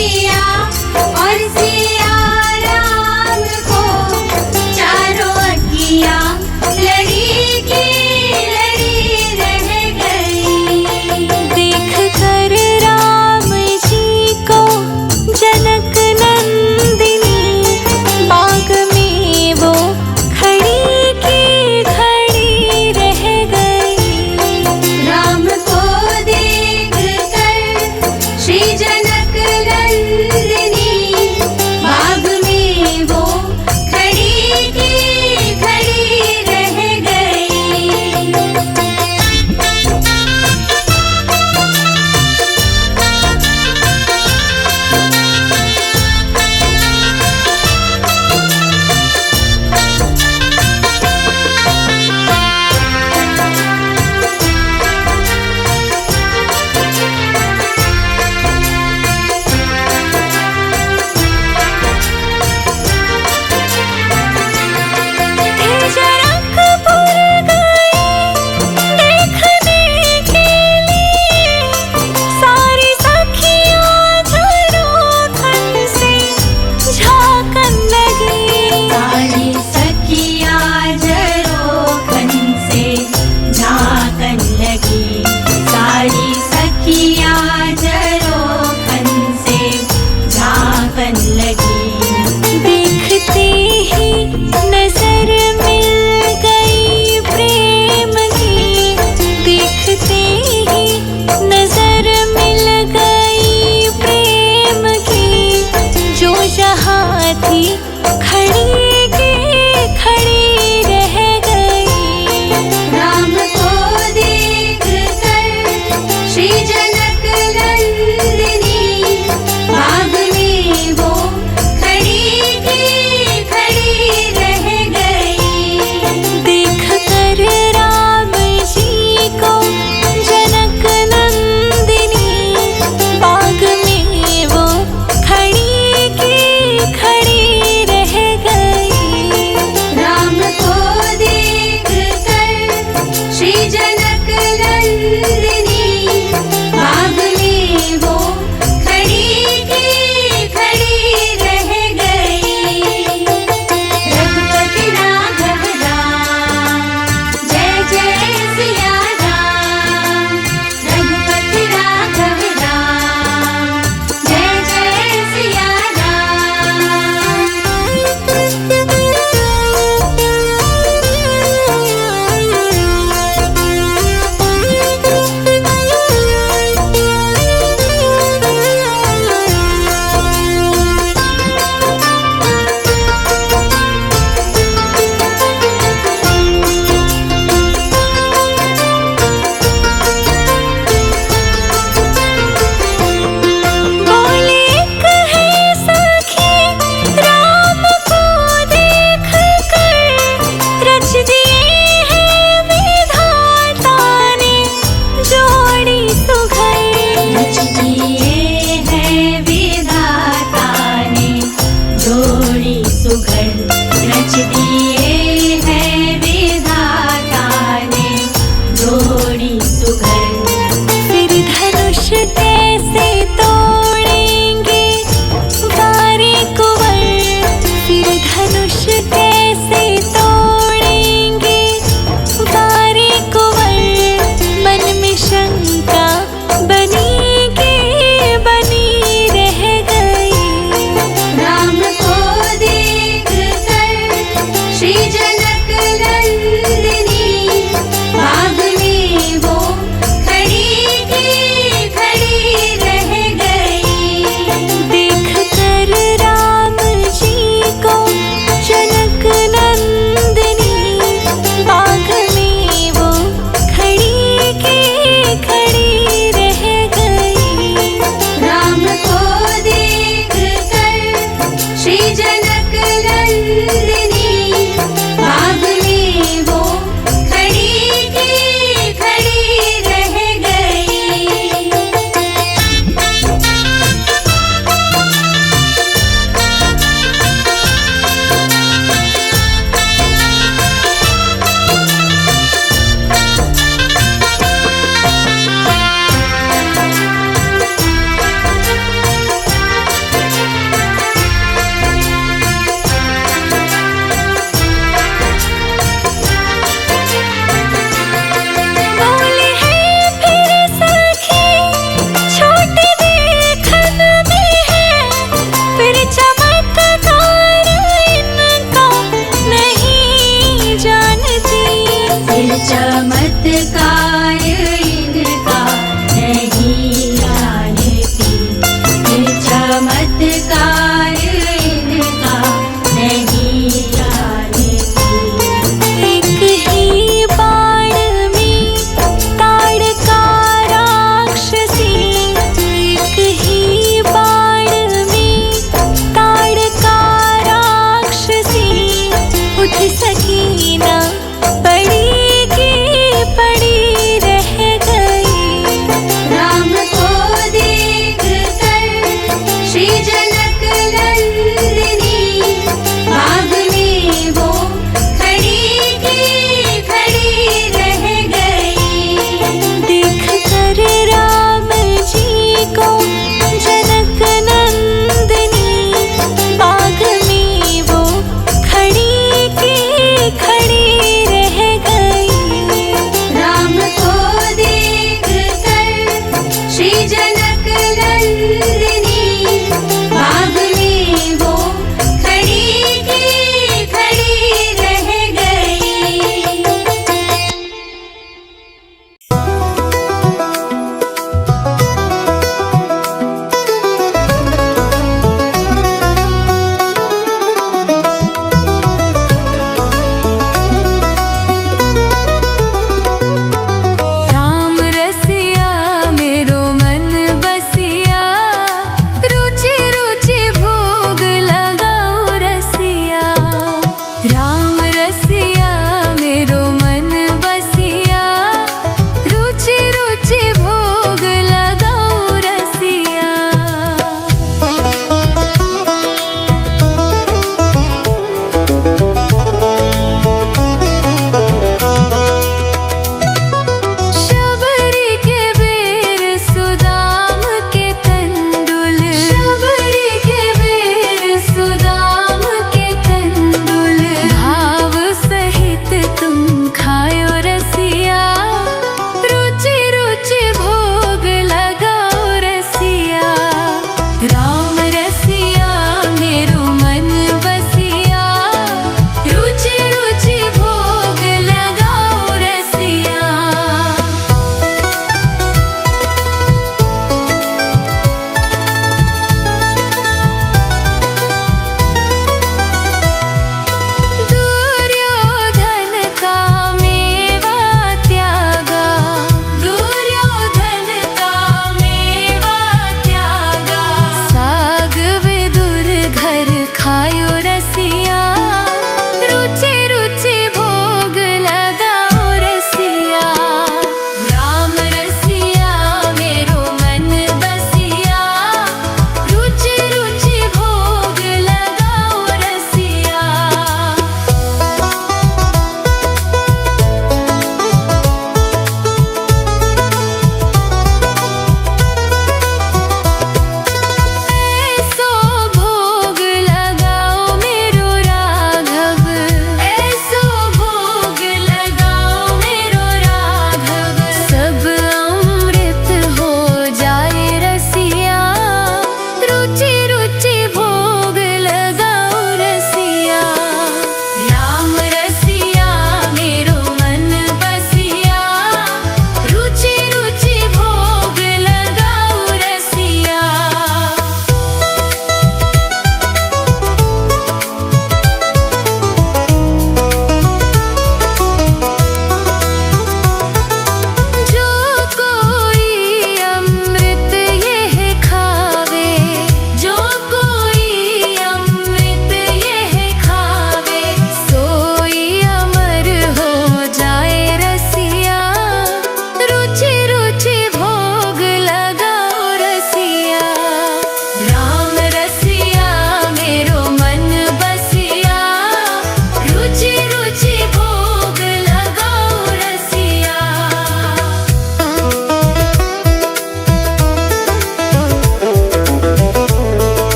किया और सिया राम को चारों अखियाँ लड़ी की लड़ी रह गई। देख कर राम जी को जनक नंदिनी बाग में वो खड़ी की खड़ी रह गई। राम को देख कर श्री जनक नंदिनी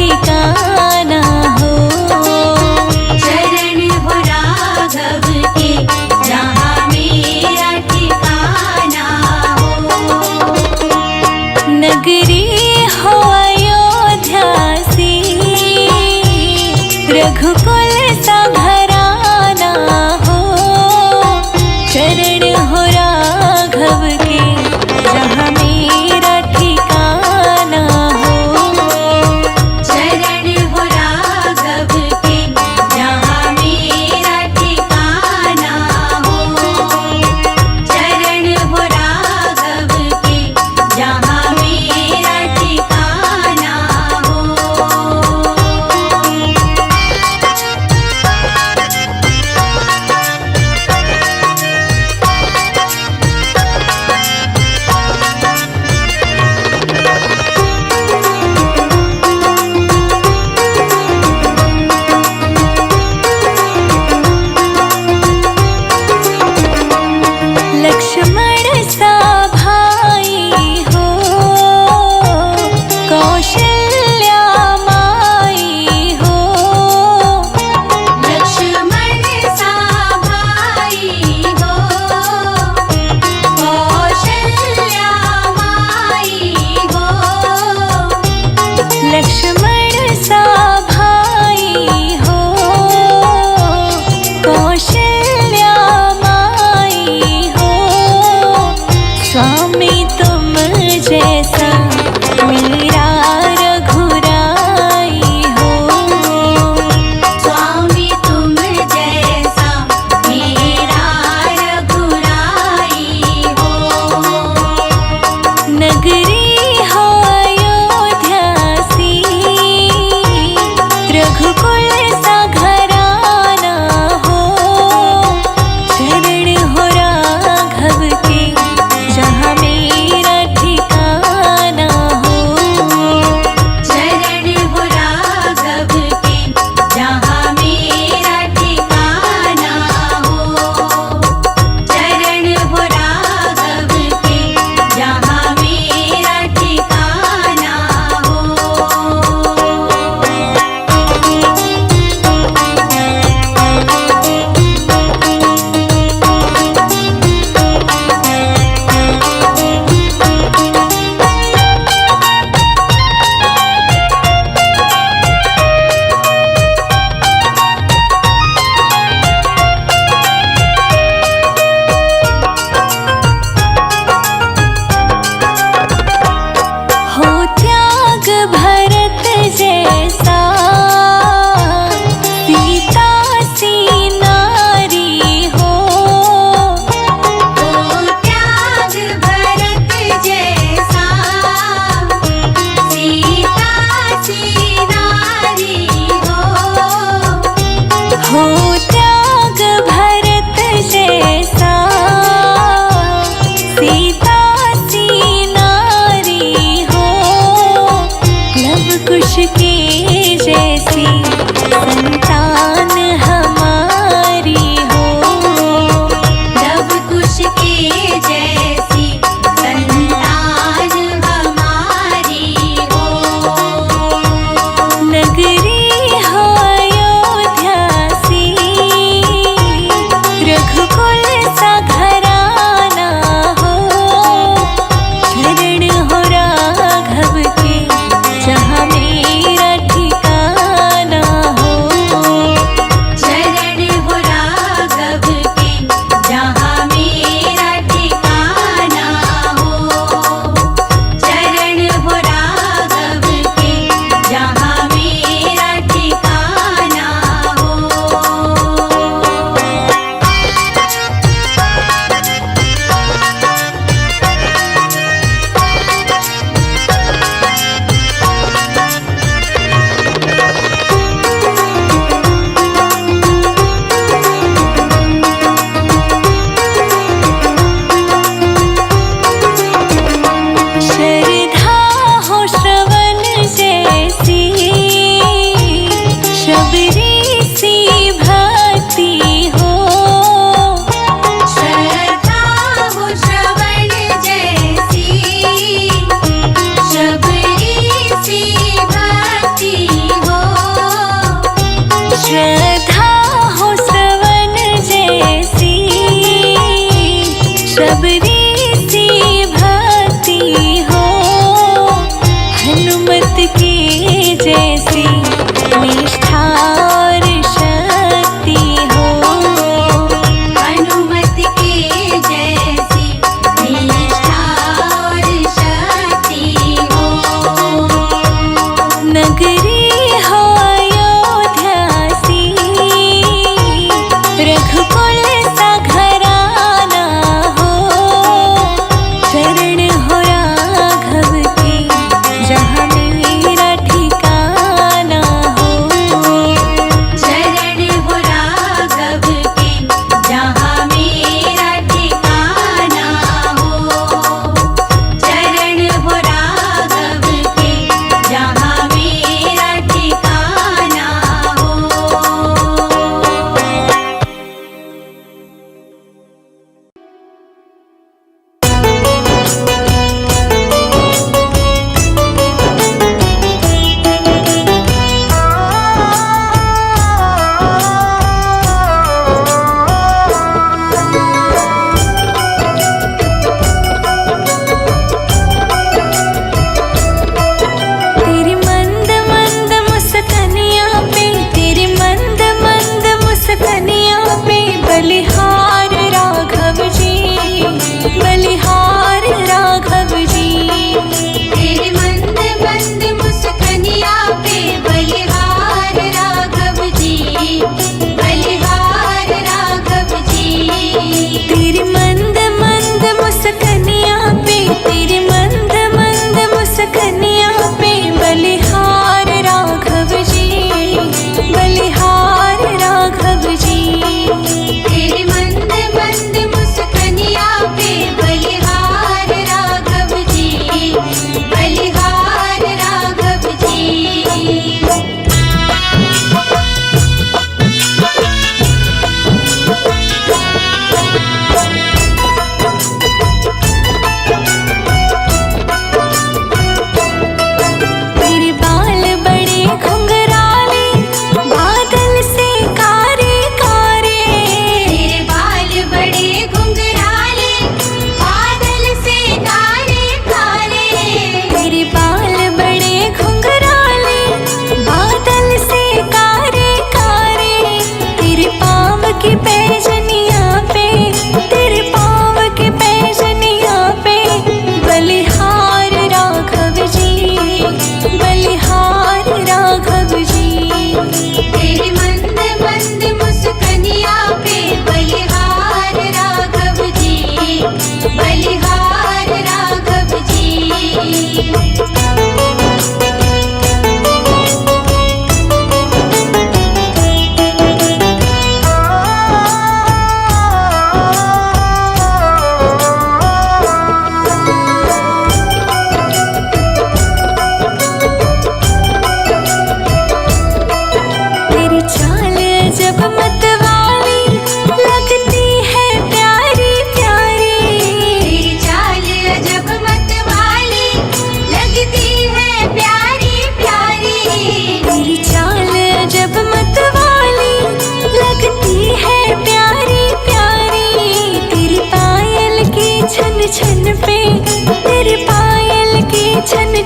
ठिकाना हो। चरण हो राघव के जहाँ मेरा ठिकाना हो। नगरी हो अयोध्या सी, रघुकुल सा घराना हो। चरण हो राघव के जहाँ मेरा ठिकाना हो। चरण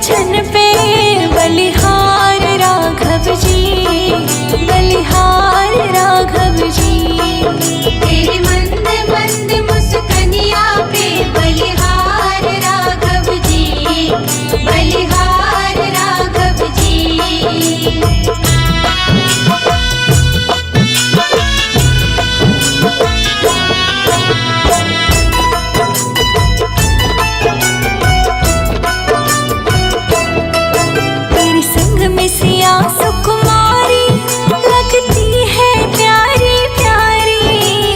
छन पे बलिहार राघव जी, बलिहार राघव जी। तेरे मंद मंद मुस्कनिया पे बलिहार राघव जी, बलिहार राघव जी। तेरे संग में सिया सुकुमारी लगती है प्यारी प्यारी।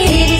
तेरे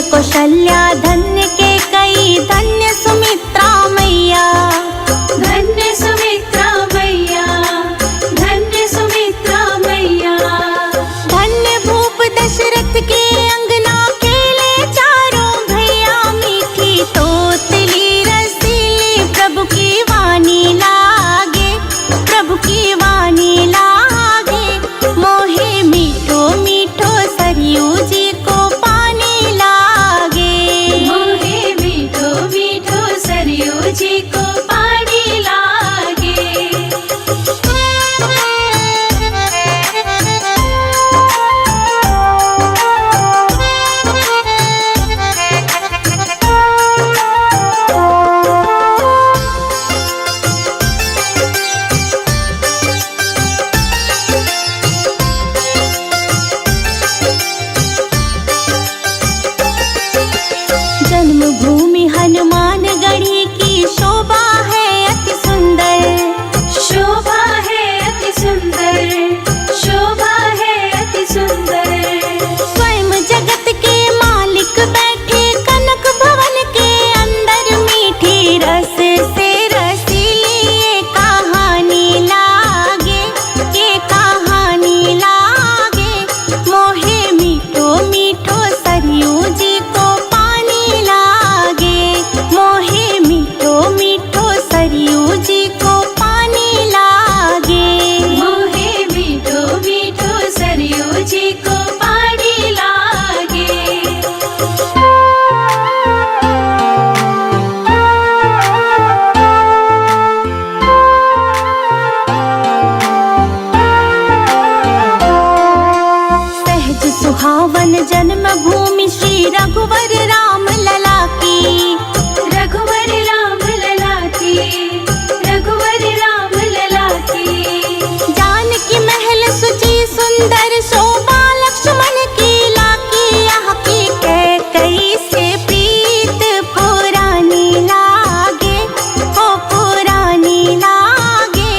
कौशल्या धन्य के कई धन्य सुमित्रा मैया। धन्य सुमित्रा मैया, धन्य सुमित्रा मैया। धन्य भूप दशरथ के अंगना खेले चारों भैया। मीठी तोतली रसीली प्रभु की वाणी लागे, प्रभु की वाणी लागे। मोहे मीठो मीठो सरयू जी को पानी लागे। मोहे मीठो मीठो सरयू जी को पानी लागे। जन्मभूमि हनुमान गढ़ी की शोभा है अति सुंदर। शोभा है अति सुंदर, शोभा है अति सुंदर। स्वयं जगत के मालिक बैठे कनक भवन के अंदर। मीठी रस से रसीली ये कहानी लागे, ये कहानी लागे। मोहे मीठो मीठो सरयू जी को पानी लागे। मोहे मीठो मीठो सरयू जी को पानी लागे। मोहे मीठो मीठो सरयू जी को पानी लागे। सहज सुहावन जन्म भूमि श्री रघुवर राम लला की। रघुवर राम लला की, रघुवर राम लला की। जानकी महल सुची सुंदर शोभा लक्ष्मण की लाकी। यहाँ की कैकई से प्रीत पुरानी लागे, ओ पुरानी लागे।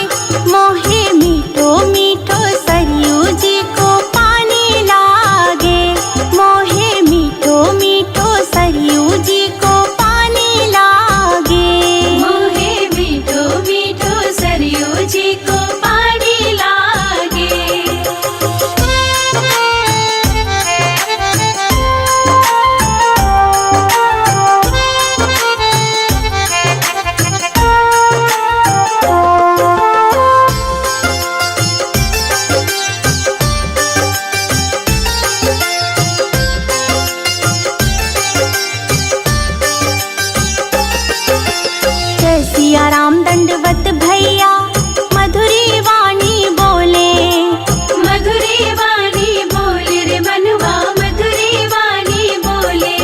मोहे मीठो मीठो सरयू जी को पानी लागे। मोहे मीठो मीठो सरयू जी को पानी लागे। मोहे मीठो मीठो सरयू जी को पानी लागे। जय सिया राम दंडवत भैया मधुरी वाणी बोले। मधुरी वाणी बोले रे मनवा, मधुरी वाणी बोले।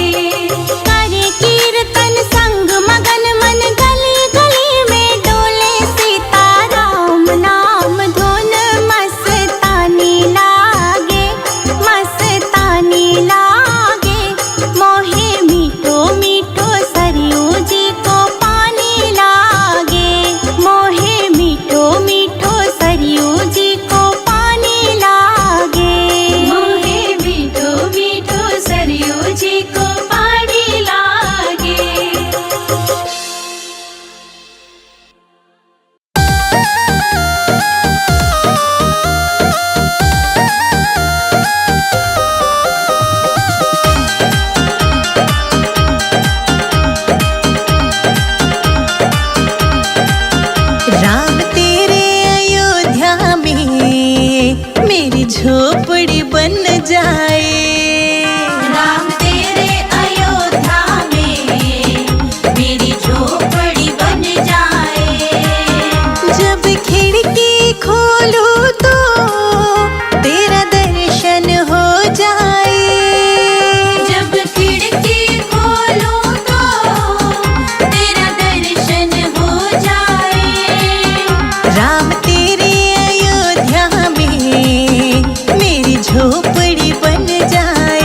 करे कीर्तन संग मगन मन गली गली में डोले। सीता राम नाम धुन मस्तानी लागे, मस्तानी लागे। मोहे मीठो मीठो सरयू जी को पानी लागे। मोहे मीठो मीठो सरयू जी को पानी लागे। मोहे मीठो मीठो सरयू जी को पानी लागे। राम तेरे अयोध्या में मेरी झोपड़ी बन जाए। राम तेरे अयोध्या में मेरी झोपड़ी बन जाए। जब खिड़की खोलूं तो तेरा दर्शन हो जाए। जब खिड़की खोलूं तो तेरा दर्शन हो जाए। राम तेरे अयोध्या में मेरी झोपड़ी बन जाए।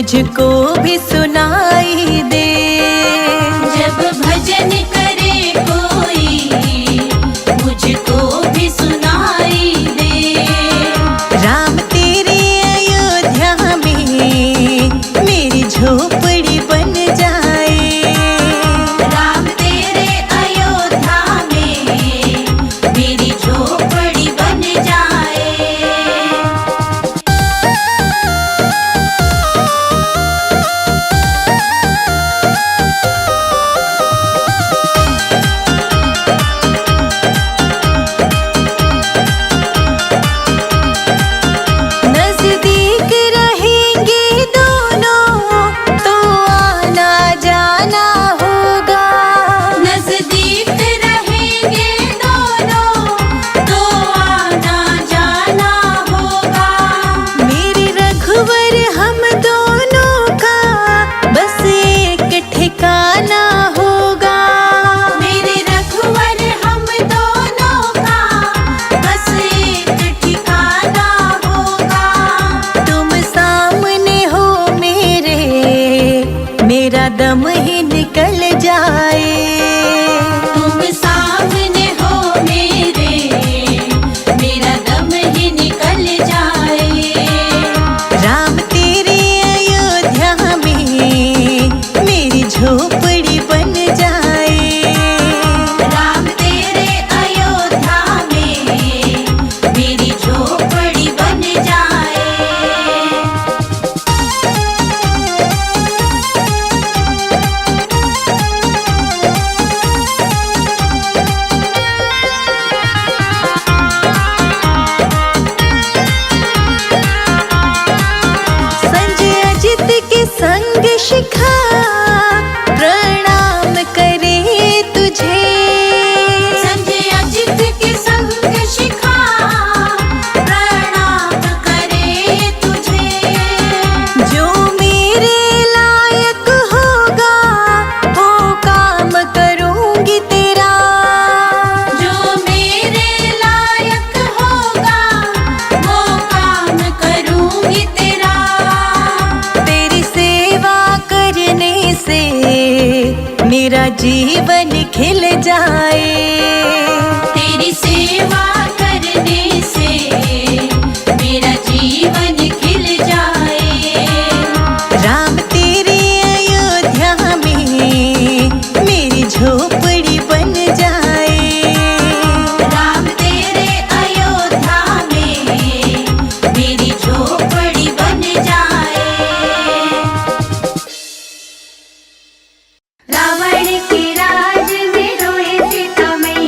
मुझको भी सुनाई दे। जब भजन करे कोई मुझको भी सुनाई दे। राम तेरे अयोध्या में मेरी झोपड़ी बन जाए। राम तेरे अयोध्या में मेरी झोपड़ी बन जाए। नजदीक रहेंगे दोनों तो आना जाना होगा। नजदीक रहेंगे दोनों तो आना जाना होगा। मेरे रघुवर हम दोनों का बस एक ठिकाना होगा। मेरे रघुवर हम दोनों का बस एक ठिकाना होगा। तुम सामने हो मेरा दम ही निकल जाए। तुम सामने हो मेरा दम ही निकल जाए। राम तेरे अयोध्या में मेरी झोपड़ी बन जाए। राम तेरे अयोध्या में मेरी झोपड़ी बन जाए। संजय अजित के संग शिखा प्रणाम करे तुझे। संजय अजित के संग शिखा प्रणाम करे तुझे। जो मेरे लायक होगा वो काम करूंगी तेरा। जो मेरे लायक होगा वो काम करूंगी तेरा। तेरी सेवा करने से मेरा जीवन खिल जाए। तेरी सेवा करने से मेरा जीवन खिल जाए। राम तेरे अयोध्या में मेरी झोपड़ी बन जाए। राम तेरे अयोध्या में मेरी झोपड़ी बन जाए। रावण के राज में रोए सीता मैया।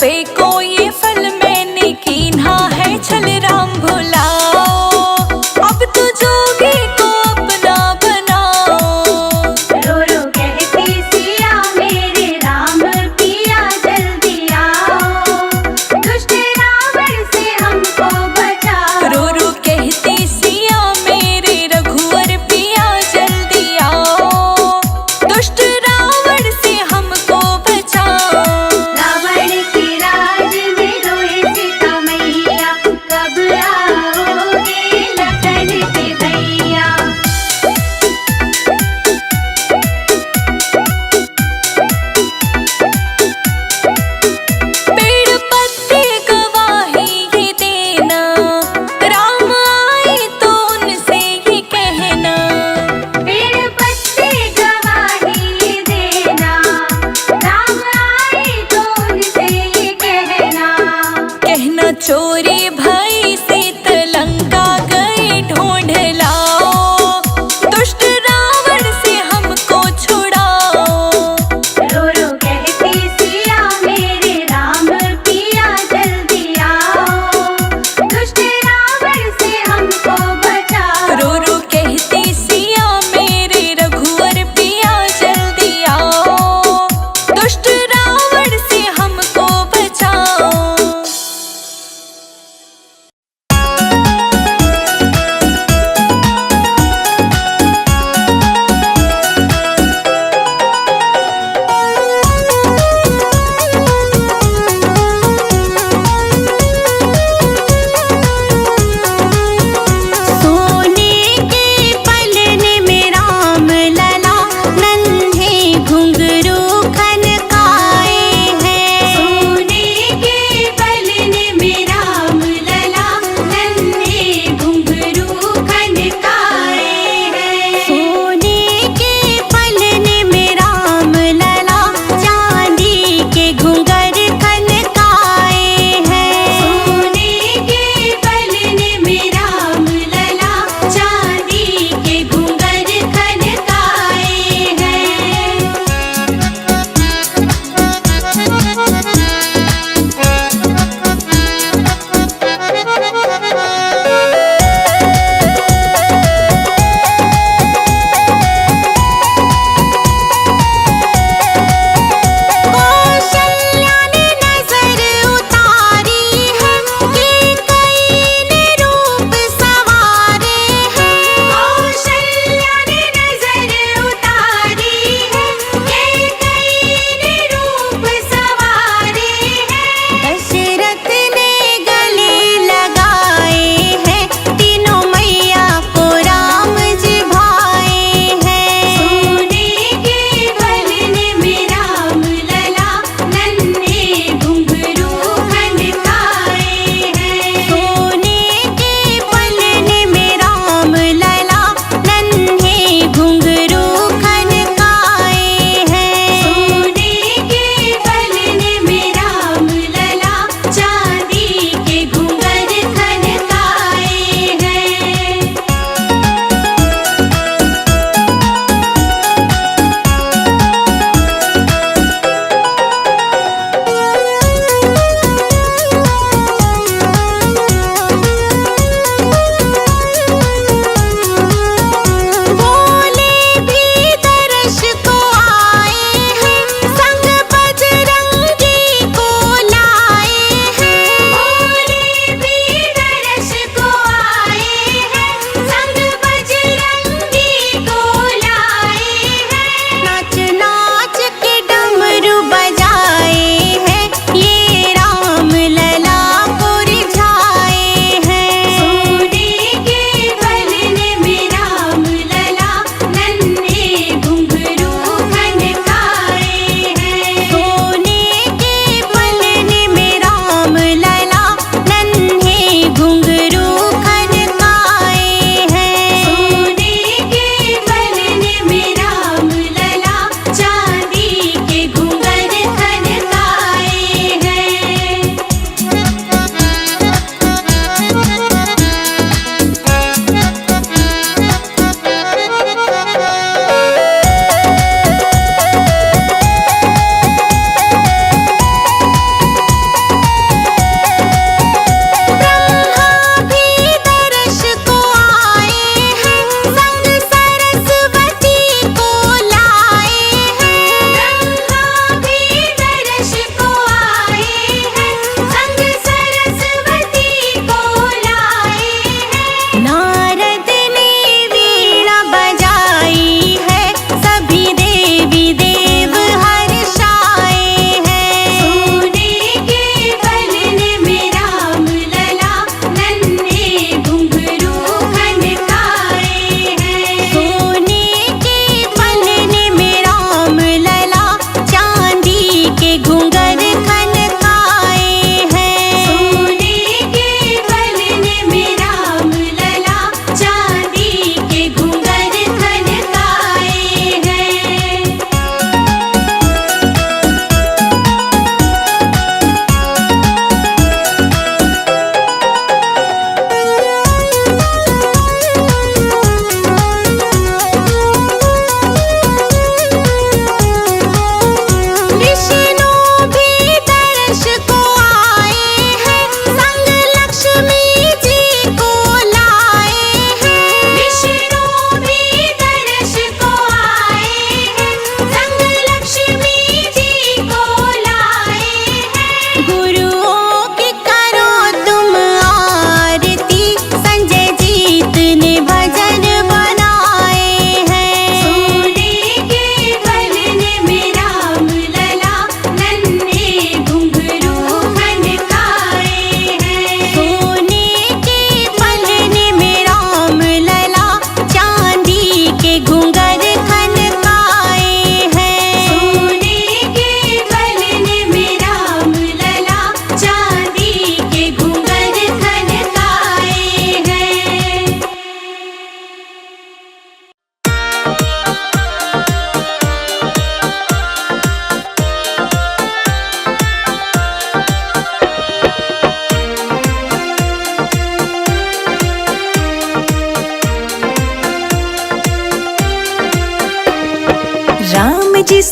फेंको ये फल मैंने कीन्हा है छल राम भुलाओ, अब तो जोगी को अपना बनाओ। रो रो कहती सिया मेरे राम पिया जल्दी आओ, दुष्ट रावण से हमको बचाओ। रो रो कहती सिया मेरे रघुवर पिया जल्दी आओ, दुष्ट रावण से हमको बचाओ। रावण के राज में रोए सीता मैया, कब आओगे लखन के भैया। पेड़ पत्ते गवाही ये देना, राम आए तो उनसे ही कहना। पेड़ पत्ते गवाही देना, राम आए तो उनसे ये कहना। कहना चोरी भाई सीत लंका गए ढूंढ लाओ, दुष्ट रावण से हमको छुड़ाओ। रो रो कहती सिया मेरे राम पिया जल्दी आओ, दुष्ट रावण से हमको बचाओ। रो रो कहती सिया मेरे रघुवर पिया जल्दी आओ, दुष्ट रावण से हमको बचाओ।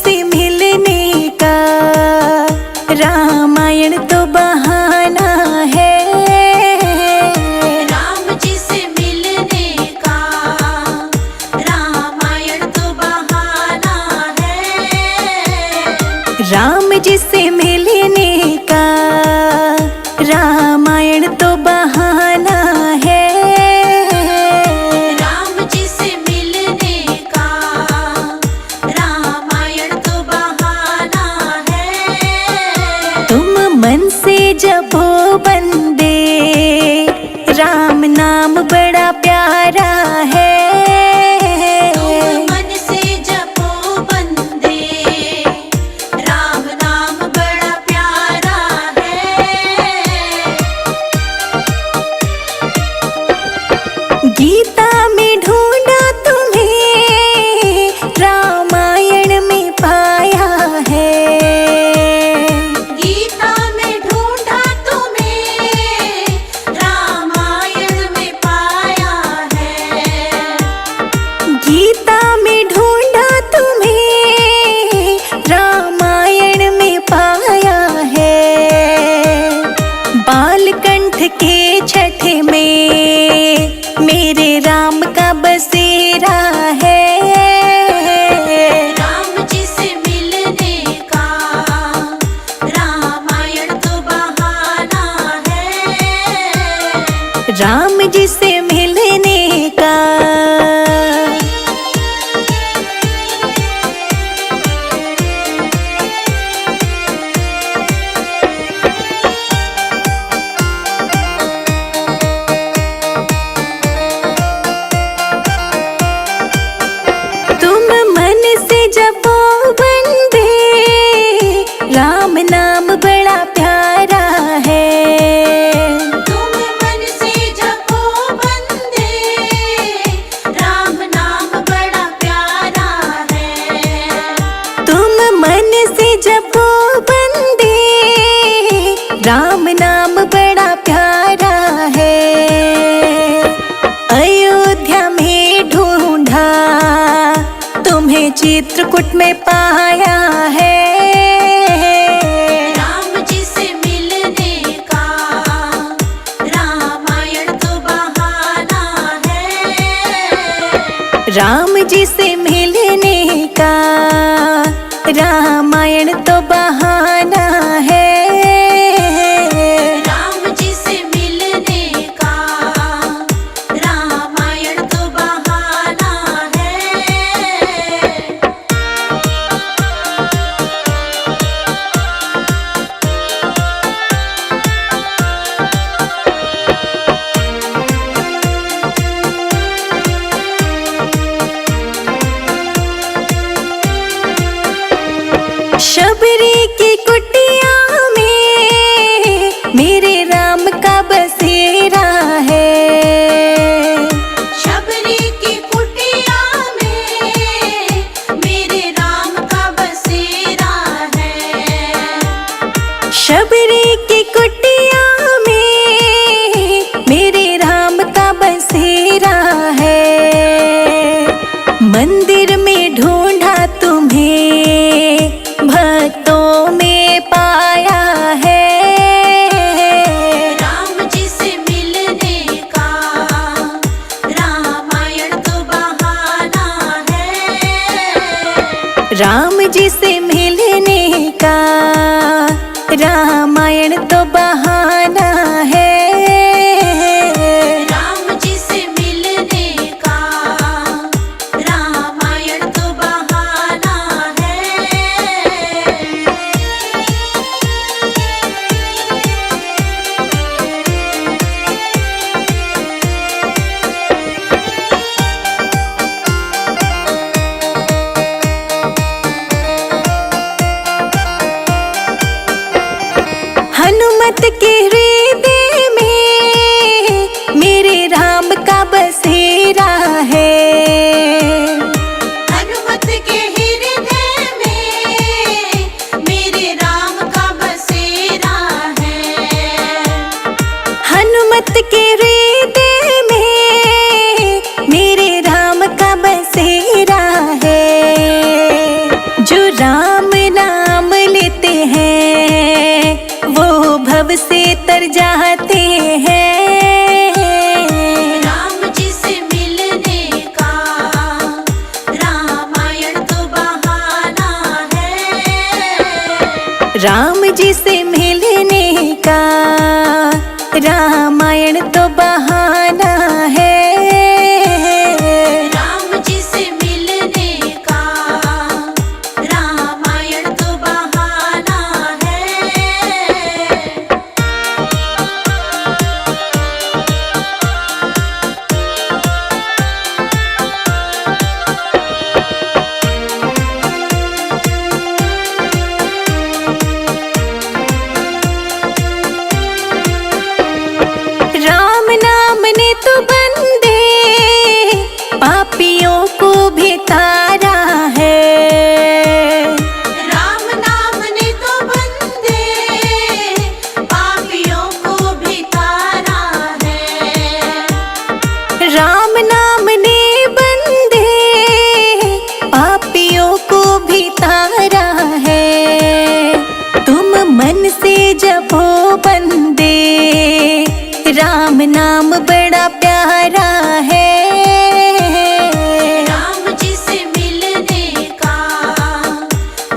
से मिलने का रामायण तो बहाना है। राम जी से मिलने का रामायण तो बहाना है। राम जी से मिलने का रामायण तो बहाना है। राम जी से मिलने का रामायण तो बहाना है। तुम मन से जपो बंदे राम नाम बड़ा प्यारा है। तुम मन से जपो बंदे राम नाम बड़ा प्यारा है। गीता में ढूंढा तुम्हें रामायण में पाया है। गीता में ढूंढा तुम्हें रामायण में पाया है। गीता में ढूंढा तुम्हें रामायण में पाया है। बालकंठ के छठ में मेरे राम का बसेरा है। राम जी से मिलने का रामायण तो बहाना है। राम जी से मिलने का तुम मन से जपो बंदे राम नाम बड़ा प्यारा है। तुम मन से जपो बंदे राम नाम बड़ा प्यारा है। तुम मन से जपो बंदे राम नाम बड़ा प्यारा है। अयोध्या में ढूंढा तुम्हें चित्रकूट में पाया है। राम जी से मिलने का रामायण तो बहाना है। राम जी से मिलने का रामायण तो बहाना है। राम जी से मिलने का रामायण तो बहाना है। शबरी की कुटिया में मेरे राम का बसेरा है। शबरी की कुटिया में मेरे राम का बसेरा है। शबरी की कुटिया में मेरे राम का बसेरा है। मंदिर में ढूंढा तुम्हें भक्तों में पाया है। राम जी से मिलने का रामायण तो बहाना है। राम जी से मिलने का रामायण तो बहाना है। राम जी से मिलने का रामायण तो बहाना है। हनुमत के हृदय में मेरे राम का बसेरा है। हनुमत के हृदय में मेरे राम का बसेरा है। हनुमत के हृदय में मेरे राम का बसेरा है। जो राम तर जाते हैं। राम जी से मिलने का रामायण तो बहाना है। राम जी से मिलने का रामायण तो बहाना है। राम जी से मिलने का रामायण तो बहाना है। राम नाम ने तो बंदे पापियों को भी तारा है। राम नाम ने तो बंदे पापियों को भी तारा है। राम नाम ने बंदे पापियों को भी तारा है। तुम मन से जपो बंदे राम नाम बड़ा प्यारा है। राम जी से मिलने का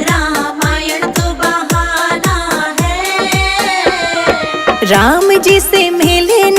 रामायण तो बहाना है। राम जी से मिलने